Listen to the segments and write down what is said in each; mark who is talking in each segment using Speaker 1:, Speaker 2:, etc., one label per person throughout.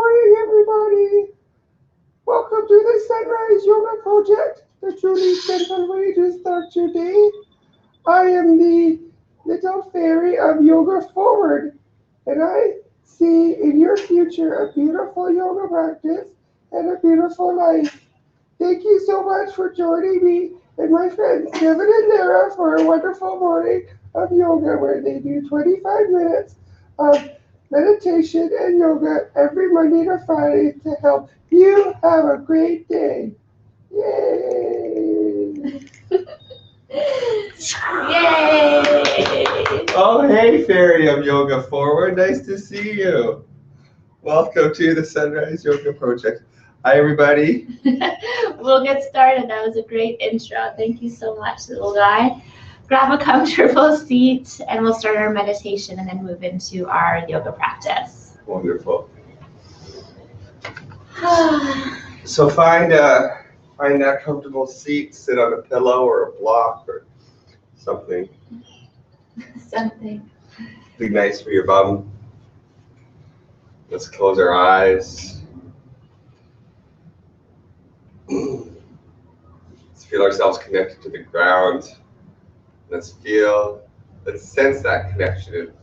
Speaker 1: morning, everybody. Welcome to the Sunrise Yoga Project, the truly gentle way to start your day. I am the little fairy of Yoga Forward, and I see in your future a beautiful yoga practice and a beautiful life. Thank you so much for joining me and my friends Kevin and Lara for a wonderful morning of yoga where they do 25 minutes of meditation and yoga every Monday to Friday to help you have a great day. Yay!
Speaker 2: Yay!
Speaker 1: Oh, hey, Fairy of Yoga Forward. Nice to see you. Welcome to the Sunrise Yoga Project. Hi, everybody.
Speaker 2: We'll get started. That was a great intro. Thank you so much, little guy. Grab a comfortable seat and we'll start our meditation and then move into our yoga practice.
Speaker 1: Wonderful. So find that comfortable seat, sit on a pillow or a block or something.
Speaker 2: Something.
Speaker 1: Be nice for your bum. Let's close our eyes. Let's feel ourselves connected to the ground. Let's sense that connection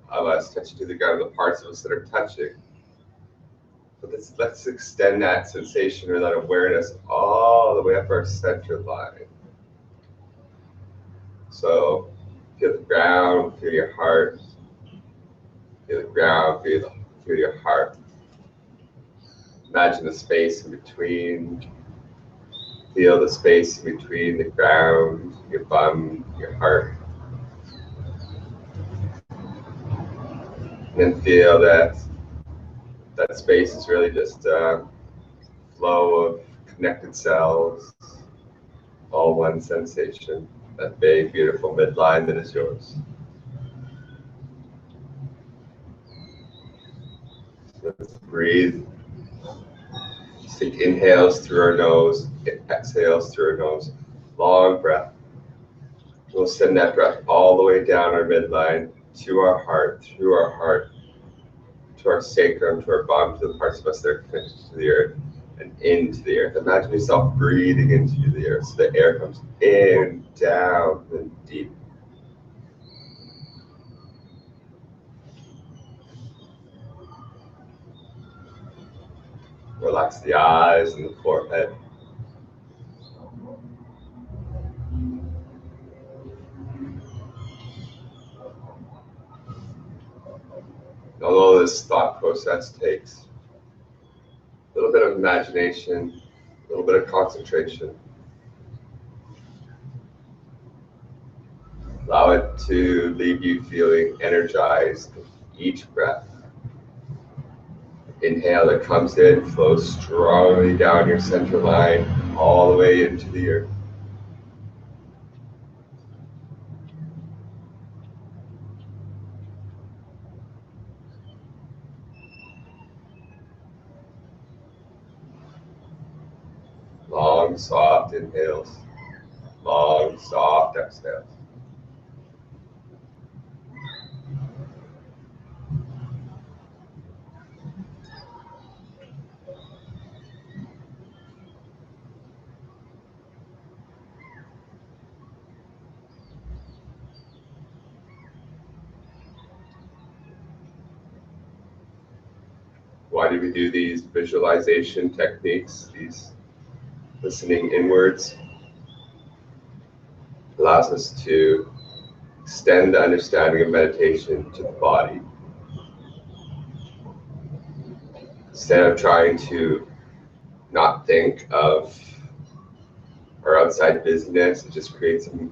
Speaker 1: of us touching to the ground, the parts of us that are touching. But let's extend that sensation or that awareness all the way up our center line. So feel the ground, feel your heart. Feel the ground, feel your heart. Imagine the space in between. Feel the space in between the ground, your bum, your heart. And then feel that space is really just a flow of connected cells, all one sensation, that big, beautiful midline that is yours. Let's breathe. Just take inhales through our nose, exhales through our nose. Long breath. We'll send that breath all the way down our midline to our heart, through our heart, to our sacrum, to our bottom, to the parts of us that are connected to the earth and into the earth. Imagine yourself breathing into the earth so the air comes in, down, and deep. Relax the eyes and the forehead. Although this thought process takes a little bit of imagination, a little bit of concentration, allow it to leave you feeling energized with each breath. Inhale that comes in, flows strongly down your center line, all the way into the earth. Long, soft inhales, long, soft exhales. Why do we do these visualization techniques, these listening inwards? Allows us to extend the understanding of meditation to the body. Instead of trying to not think of our outside business, it just creates an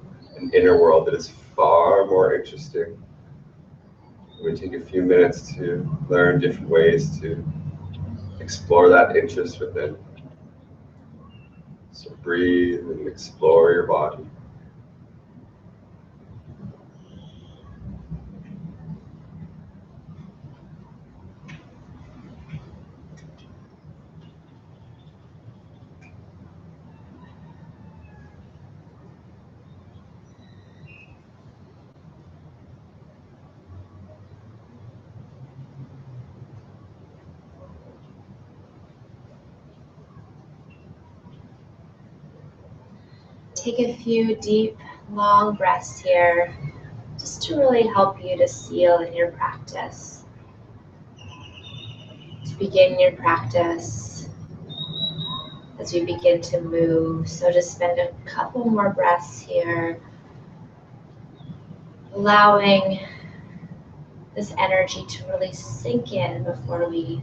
Speaker 1: inner world that is far more interesting. We take a few minutes to learn different ways to explore that interest within. So breathe and explore your body.
Speaker 2: Take a few deep, long breaths here, just to really help you to seal in your practice. To begin your practice as we begin to move. So just spend a couple more breaths here, allowing this energy to really sink in before we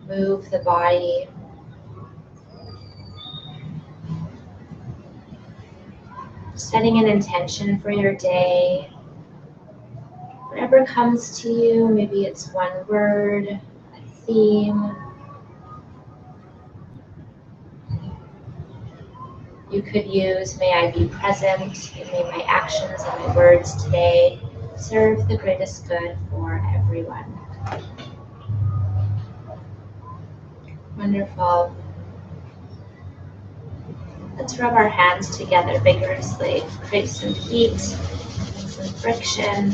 Speaker 2: move the body. Setting an intention for your day. Whatever comes to you, maybe it's one word, a theme. You could use, may I be present, and may my actions and my words today serve the greatest good for everyone. Wonderful. Let's rub our hands together vigorously, create some heat, some friction,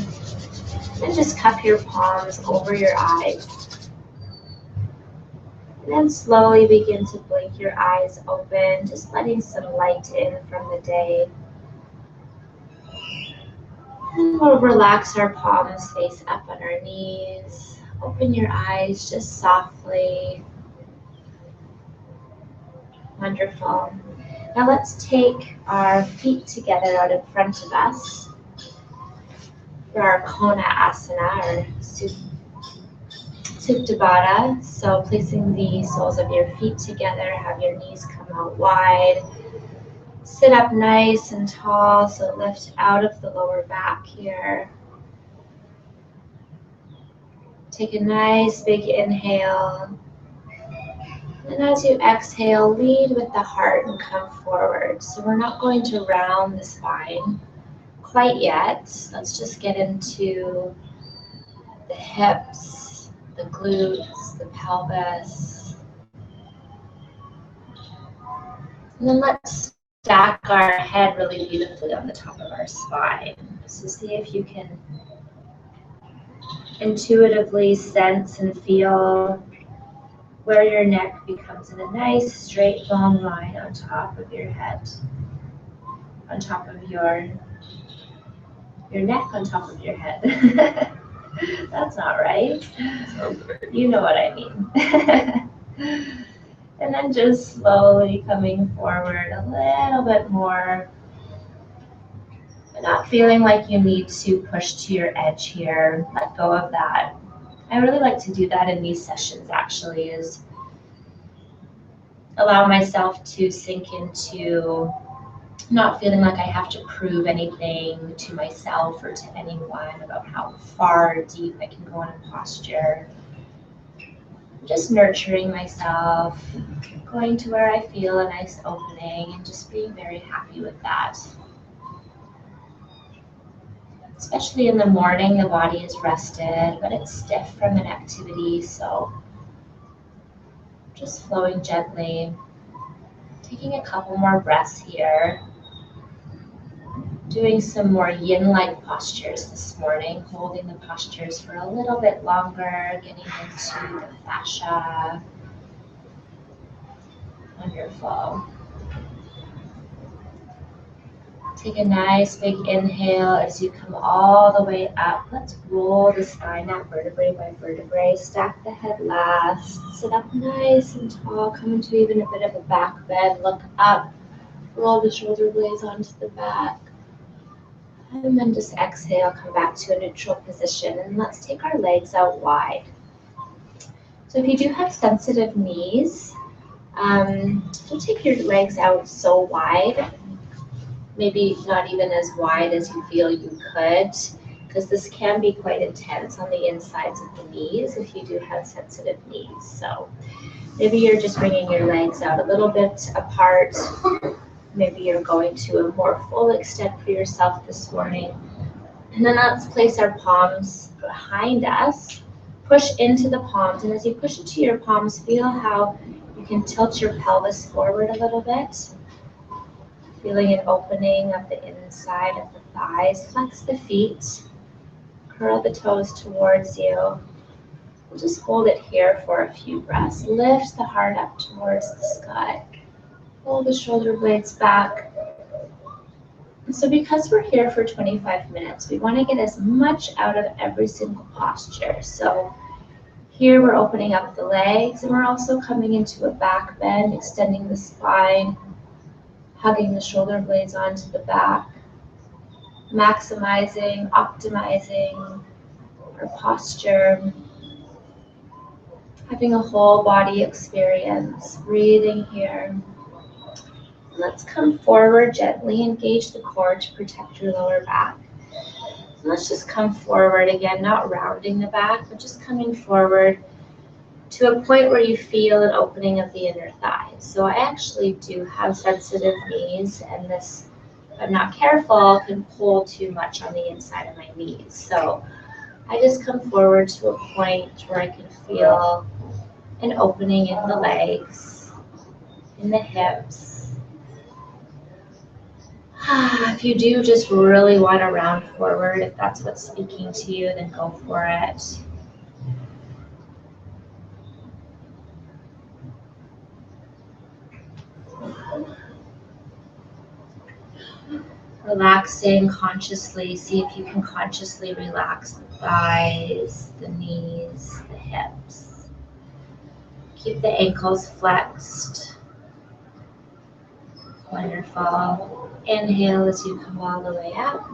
Speaker 2: and just cup your palms over your eyes. And then slowly begin to blink your eyes open, just letting some light in from the day. And we'll relax our palms face up on our knees. Open your eyes just softly. Wonderful. Now let's take our feet together out in front of us for our Kona Asana or Supta Baddha. So placing the soles of your feet together, have your knees come out wide. Sit up nice and tall, so lift out of the lower back here. Take a nice big inhale. And as you exhale, lead with the heart and come forward. So we're not going to round the spine quite yet. Let's just get into the hips, the glutes, the pelvis. And then let's stack our head really beautifully on the top of our spine. So see if you can intuitively sense and feel where your neck becomes in a nice straight long line on top of your head, on top of your neck on top of your head. That's not right. You know what I mean. And then just slowly coming forward a little bit more. Not feeling like you need to push to your edge here. Let go of that. I really like to do that in these sessions actually, is allow myself to sink into not feeling like I have to prove anything to myself or to anyone about how far deep I can go in a posture. Just nurturing myself, going to where I feel a nice opening and just being very happy with that. Especially in the morning, the body is rested, but it's stiff from an activity, so just flowing gently. Taking a couple more breaths here. Doing some more yin-like postures this morning, holding the postures for a little bit longer, getting into the fascia. Wonderful. Take a nice big inhale as you come all the way up. Let's roll the spine out vertebrae by vertebrae. Stack the head last. Sit up nice and tall. Come into even a bit of a back bend. Look up. Roll the shoulder blades onto the back. And then just exhale, come back to a neutral position. And let's take our legs out wide. So if you do have sensitive knees, don't take your legs out so wide. Maybe not even as wide as you feel you could, because this can be quite intense on the insides of the knees if you do have sensitive knees. So maybe you're just bringing your legs out a little bit apart. Maybe you're going to a more full extent for yourself this morning. And then let's place our palms behind us. Push into the palms, and as you push into your palms, feel how you can tilt your pelvis forward a little bit. Feeling an opening of the inside of the thighs. Flex the feet. Curl the toes towards you. We'll just hold it here for a few breaths. Lift the heart up towards the sky. Pull the shoulder blades back. So because we're here for 25 minutes, we want to get as much out of every single posture. So here we're opening up the legs, and we're also coming into a back bend, extending the spine, hugging the shoulder blades onto the back, maximizing, optimizing our posture, having a whole body experience, breathing here. Let's come forward gently, engage the core to protect your lower back. Let's just come forward again, not rounding the back, but just coming forward to a point where you feel an opening of the inner thighs. So I actually do have sensitive knees, and this, if I'm not careful, can pull too much on the inside of my knees. So I just come forward to a point where I can feel an opening in the legs, in the hips. If you do just really want to round forward, if that's what's speaking to you, then go for it. Relaxing consciously, see if you can consciously relax the thighs, the knees, the hips. Keep the ankles flexed. Wonderful. Inhale as you come all the way up.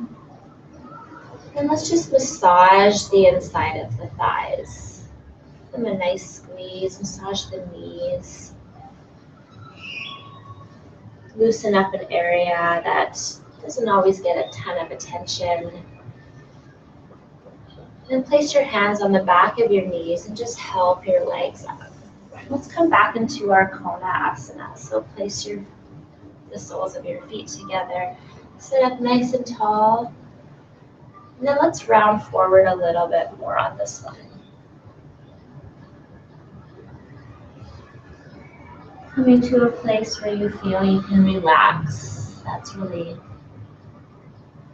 Speaker 2: And let's just massage the inside of the thighs. Give them a nice squeeze, massage the knees. Loosen up an area that doesn't always get a ton of attention. Then place your hands on the back of your knees and just help your legs up. Let's come back into our Kona Asana. So place the soles of your feet together. Sit up nice and tall. And then let's round forward a little bit more on this one. Coming to a place where you feel you can relax. That's really,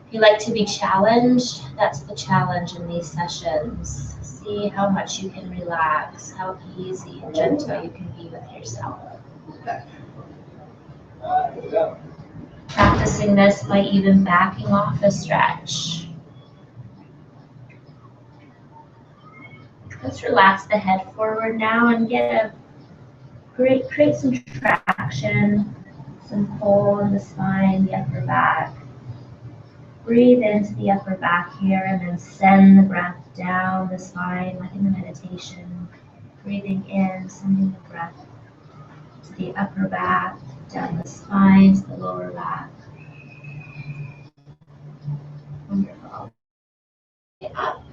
Speaker 2: if you like to be challenged, that's the challenge in these sessions. See how much you can relax, how easy and gentle you can be with yourself. Practicing this by even backing off a stretch. Let's relax the head forward now and create some traction, some pull in the spine, the upper back. Breathe into the upper back here and then send the breath down the spine like in the meditation. Breathing in, sending the breath to the upper back, down the spine, to the lower back. Wonderful. Up.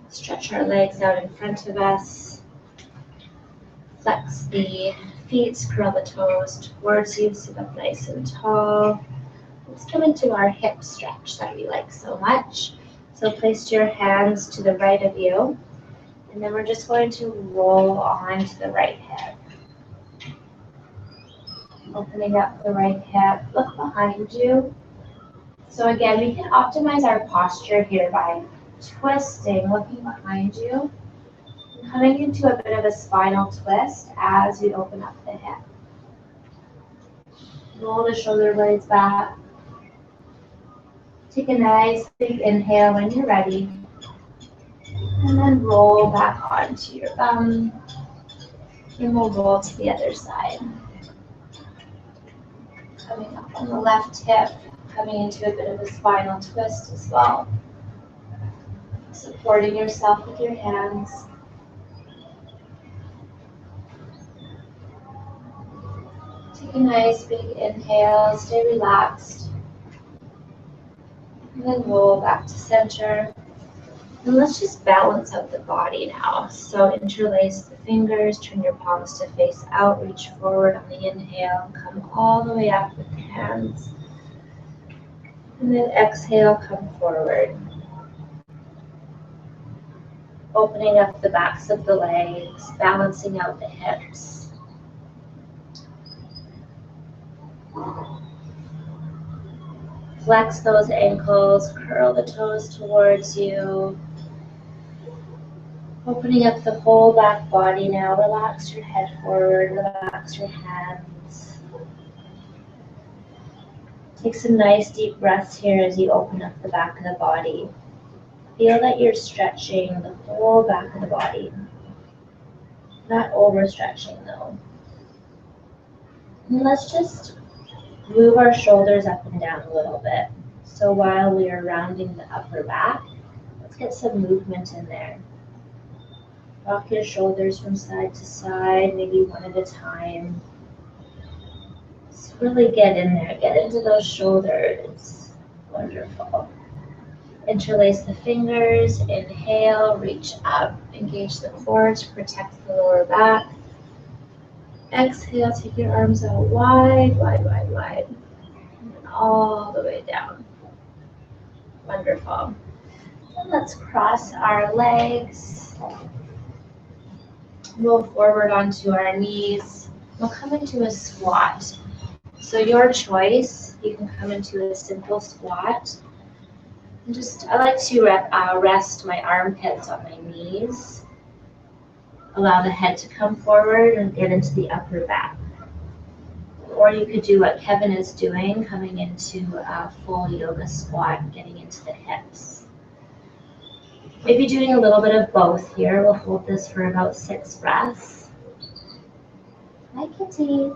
Speaker 2: Stretch our legs out in front of us. Flex the feet, curl the toes towards you, sit up nice and tall. Let's come into our hip stretch that we like so much. So place your hands to the right of you, and then we're just going to roll on to the right hip. Opening up the right hip, look behind you. So again, we can optimize our posture here by twisting, looking behind you, and coming into a bit of a spinal twist as we open up the hip. Roll the shoulder blades back. Take a nice big inhale when you're ready. And then roll back onto your bum. And we'll roll to the other side. Coming up on the left hip, coming into a bit of a spinal twist as well. Supporting yourself with your hands. Take a nice big inhale, stay relaxed. And then roll back to center. And let's just balance out the body now. So interlace the fingers, turn your palms to face out, reach forward on the inhale, come all the way up with the hands. And then exhale, come forward. Opening up the backs of the legs, balancing out the hips. Flex those ankles, curl the toes towards you. Opening up the whole back body now. Relax your head forward, relax your hands. Take some nice deep breaths here as you open up the back of the body. Feel that you're stretching the whole back of the body. Not overstretching though. And let's just move our shoulders up and down a little bit. So while we are rounding the upper back, let's get some movement in there. Rock your shoulders from side to side, maybe one at a time. Just really get in there, get into those shoulders. Wonderful. Interlace the fingers, inhale, reach up, engage the core to protect the lower back. Exhale, take your arms out wide, wide, wide, wide, and all the way down. Wonderful. And let's cross our legs. Roll forward onto our knees. We'll come into a squat. So your choice, you can come into a simple squat. And I like to rest my armpits on my knees. Allow the head to come forward and get into the upper back. Or you could do what Kevin is doing, coming into a full yoga squat, getting into the hips. Maybe doing a little bit of both here. We'll hold this for about 6 breaths. Hi, Kitty.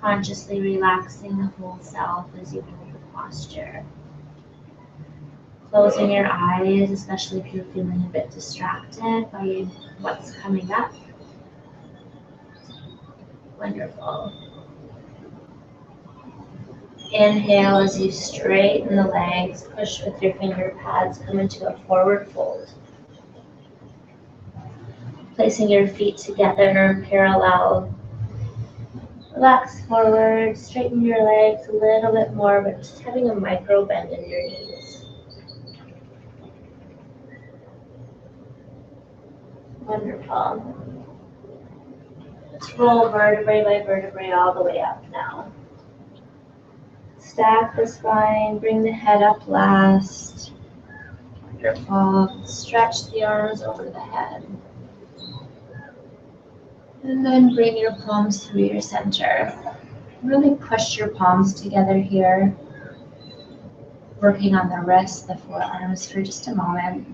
Speaker 2: Consciously relaxing the whole self as you hold the posture. Closing your eyes, especially if you're feeling a bit distracted by what's coming up. Wonderful. Inhale as you straighten the legs, push with your finger pads, come into a forward fold. Placing your feet together parallel. Relax forward, straighten your legs a little bit more, but just having a micro bend in your knees. Wonderful. Let's roll vertebrae by vertebrae all the way up now. Stack the spine, bring the head up last. Wonderful. Stretch the arms over the head. And then bring your palms through your center. Really push your palms together here. Working on the wrists, the forearms for just a moment.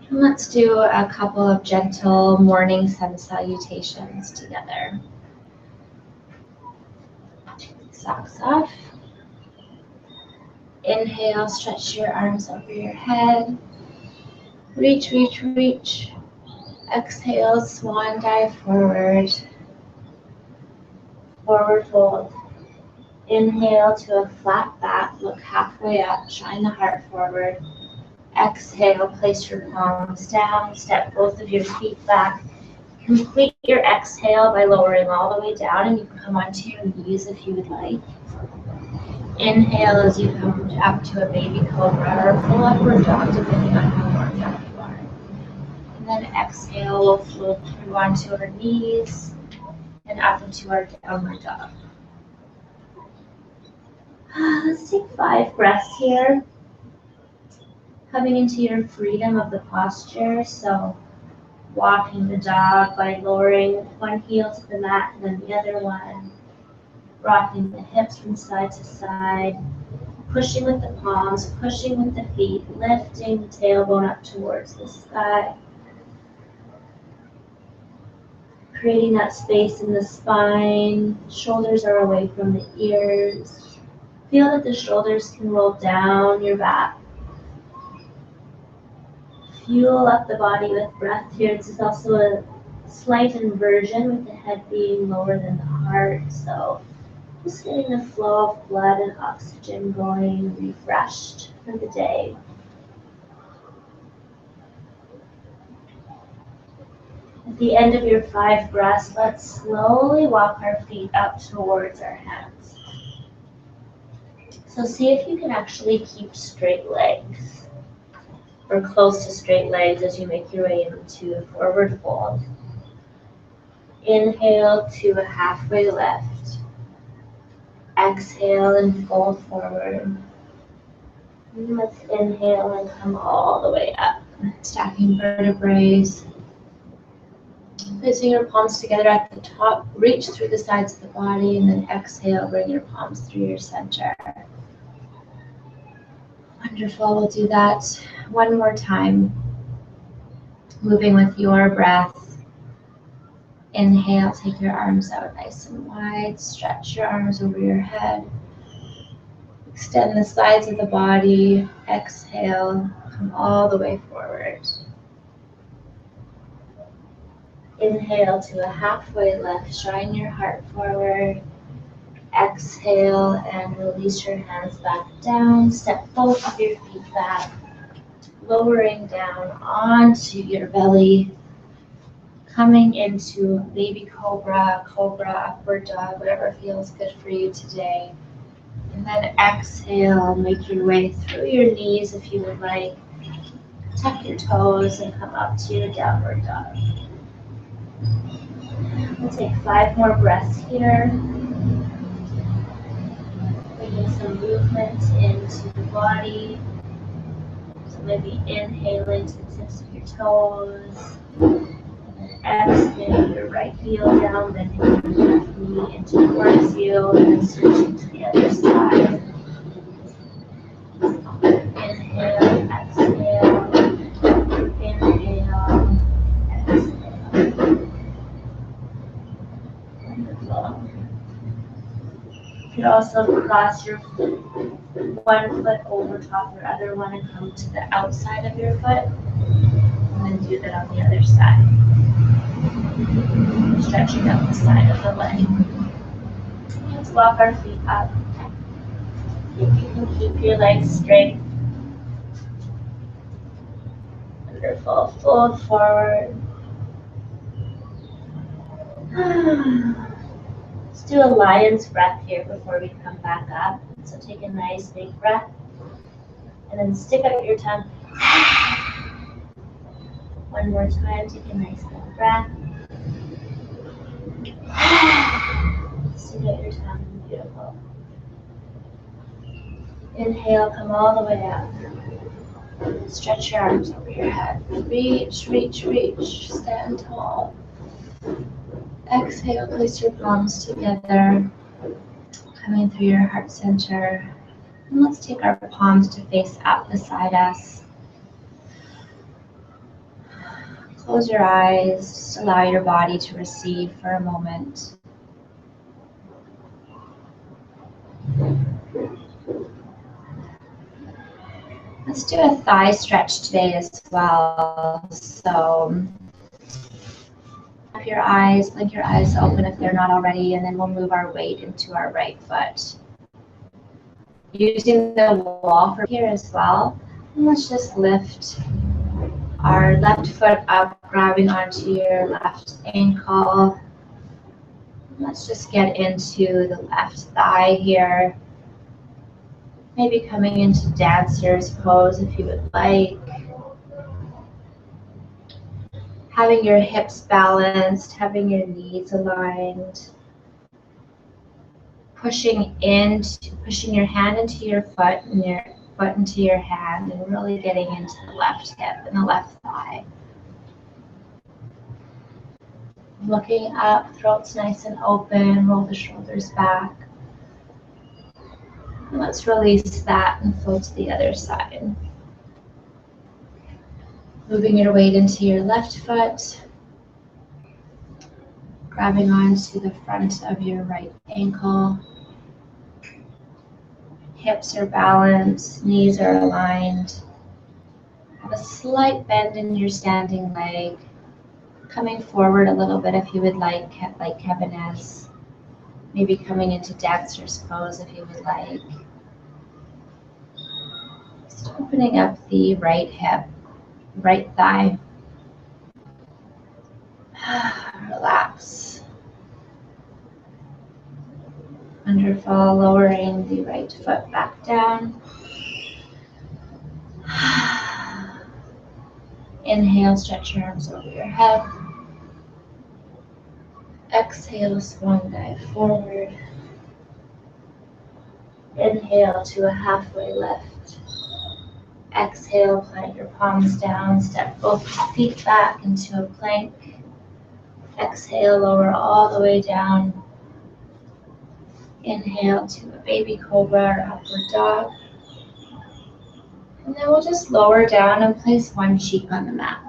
Speaker 2: And let's do a couple of gentle morning sun salutations together. Socks off. Inhale, stretch your arms over your head. Reach, reach, reach. Exhale, swan dive forward. Forward fold. Inhale to a flat back, look halfway up, shine the heart forward. Exhale, place your palms down, step both of your feet back. Complete your exhale by lowering all the way down, and you can come onto your knees if you would like. Inhale as you come up to a baby cobra or full upward dog, depending on how warmed up you are. And then exhale, we'll float through onto our knees and up into our downward dog. Let's take 5 breaths here. Coming into your freedom of the posture, so walking the dog by lowering one heel to the mat and then the other one. Rocking the hips from side to side. Pushing with the palms, pushing with the feet, lifting the tailbone up towards the sky. Creating that space in the spine. Shoulders are away from the ears. Feel that the shoulders can roll down your back. Fuel up the body with breath here. This is also a slight inversion with the head being lower than the heart. So just getting the flow of blood and oxygen going, refreshed for the day. At the end of your 5 breaths, let's slowly walk our feet up towards our hands. So see if you can actually keep straight legs or close to straight legs as you make your way into a forward fold. Inhale to a halfway lift. Exhale and fold forward. And let's inhale and come all the way up. Stacking vertebrae. Placing your palms together at the top, reach through the sides of the body, and then exhale, bring your palms through your center. Wonderful, we'll do that one more time. Moving with your breath. Inhale, take your arms out nice and wide, stretch your arms over your head. Extend the sides of the body, exhale, come all the way forward. Inhale to a halfway lift, shine your heart forward. Exhale and release your hands back down. Step both of your feet back, lowering down onto your belly. Coming into baby cobra, cobra, upward dog, whatever feels good for you today. And then exhale, make your way through your knees if you would like. Tuck your toes and come up to your downward dog. We'll take 5 more breaths here. Bringing some movement into the body. So maybe inhaling to the tips of your toes. And then exhale your right heel down, bending your left knee in towards you, and then switching to the other side. Inhale, exhale, inhale, exhale. Wonderful. You could also cross your one foot over top your other one and come to the outside of your foot, and then do that on the other side. Stretching out the side of the leg. Let's walk our feet up. If you can keep your legs straight. Wonderful. Fold forward. Let's do a lion's breath here before we come back up. So take a nice big breath. And then stick out your tongue. One more time. Take a nice big breath. Stick out your tongue. Beautiful. Inhale, come all the way up. Stretch your arms over your head. Reach, reach, reach. Stand tall. Exhale, place your palms together, coming through your heart center. And let's take our palms to face up beside us. Close your eyes, just allow your body to receive for a moment. Let's do a thigh stretch today as well. So blink your eyes open if they're not already, and then we'll move our weight into our right foot. Using the wall for here as well. And let's just lift our left foot up, grabbing onto your left ankle. Let's just get into the left thigh here. Maybe coming into dancer's pose if you would like. Having your hips balanced, having your knees aligned. Pushing your hand into your foot and your foot into your hand, and really getting into the left hip and the left thigh. Looking up, throat's nice and open, roll the shoulders back. And let's release that and flow to the other side. Moving your weight into your left foot, grabbing onto the front of your right ankle. Hips are balanced, knees are aligned. Have a slight bend in your standing leg. Coming forward a little bit if you would like Kevin is. Maybe coming into dancer's pose if you would like. Just opening up the right hip, right thigh. Relax. Wonderful. Lowering the right foot back down. Inhale, stretch your arms over your head. Exhale, swan dive forward. Inhale to a halfway lift. Exhale, plant your palms down, step both feet back into a plank. Exhale, lower all the way down. Inhale to a baby cobra or upward dog. And then we'll just lower down and place one cheek on the mat.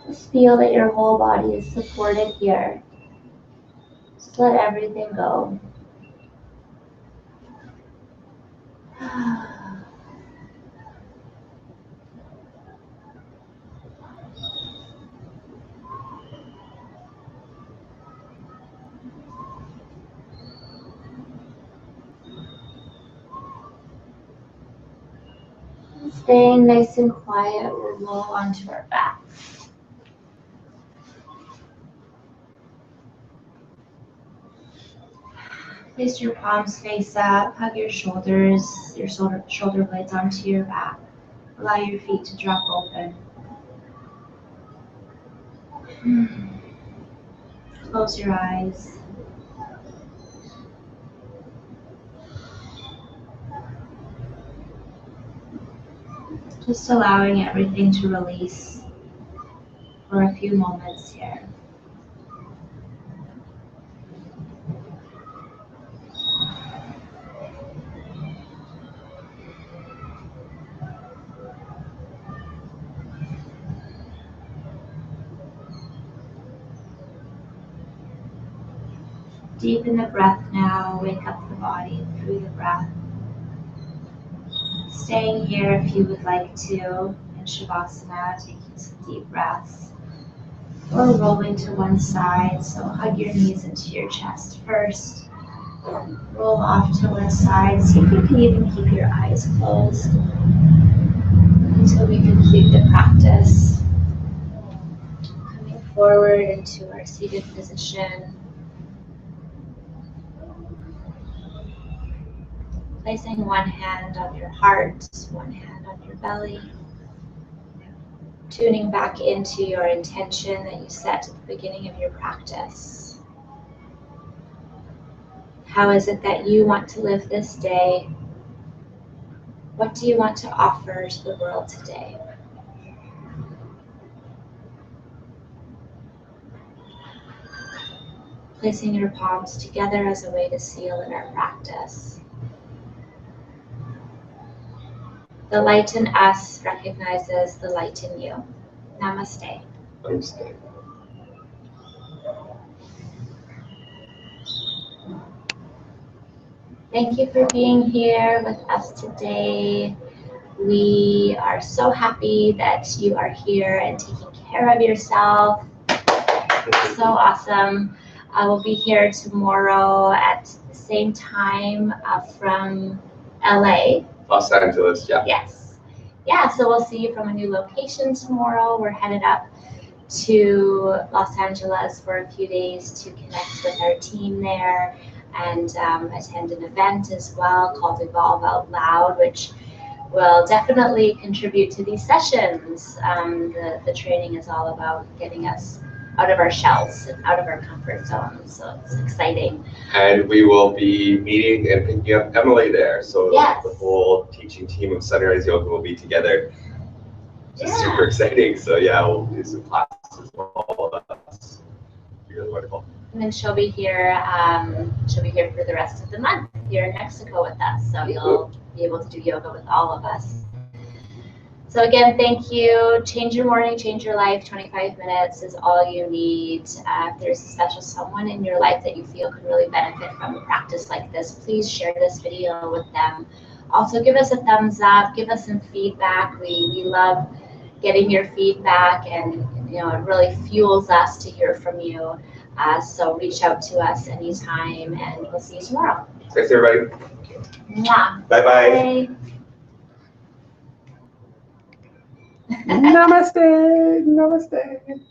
Speaker 2: Just feel that your whole body is supported here. Just let everything go. Staying nice and quiet, we'll roll onto our back. Place your palms face up, hug your shoulders, your shoulder blades onto your back. Allow your feet to drop open. Close your eyes. Just allowing everything to release for a few moments here. Deepen the breath now, wake up the body through the breath. Staying here if you would like to in Shavasana, taking some deep breaths. Or rolling to one side, so hug your knees into your chest first. Roll off to one side, see if you can even keep your eyes closed until we complete the practice. Coming forward into our seated position. Placing one hand on your heart, one hand on your belly. Tuning back into your intention that you set at the beginning of your practice. How is it that you want to live this day? What do you want to offer to the world today? Placing your palms together as a way to seal in our practice. The light in us recognizes the light in you. Namaste.
Speaker 1: Namaste.
Speaker 2: Thank you for being here with us today. We are so happy that you are here and taking care of yourself. So awesome. I will be here tomorrow at the same time from LA.
Speaker 1: Los Angeles, yeah.
Speaker 2: Yes. Yeah, so we'll see you from a new location tomorrow. We're headed up to Los Angeles for a few days to connect with our team there and attend an event as well called Evolve Out Loud, which will definitely contribute to these sessions. The training is all about getting us out of our shells and out of our comfort zones, so it's exciting.
Speaker 1: And we will be meeting and picking up Emily there, so
Speaker 2: yes.
Speaker 1: The whole teaching team of Sunrise Yoga will be together. It's super exciting, so yeah, we'll do some classes with all of us. Really wonderful.
Speaker 2: And then she'll be here for the rest of the month here in Mexico with us, so you'll be able to do yoga with all of us. So again, thank you. Change your morning, change your life. 25 minutes is all you need. If there's a special someone in your life that you feel could really benefit from a practice like this, please share this video with them. Also, give us a thumbs up, give us some feedback. We love getting your feedback, and it really fuels us to hear from you. So reach out to us anytime, and we'll see you tomorrow.
Speaker 1: Thanks, everybody.
Speaker 2: Mwah.
Speaker 1: Bye-bye.
Speaker 2: Bye.
Speaker 1: Namaste. Namaste.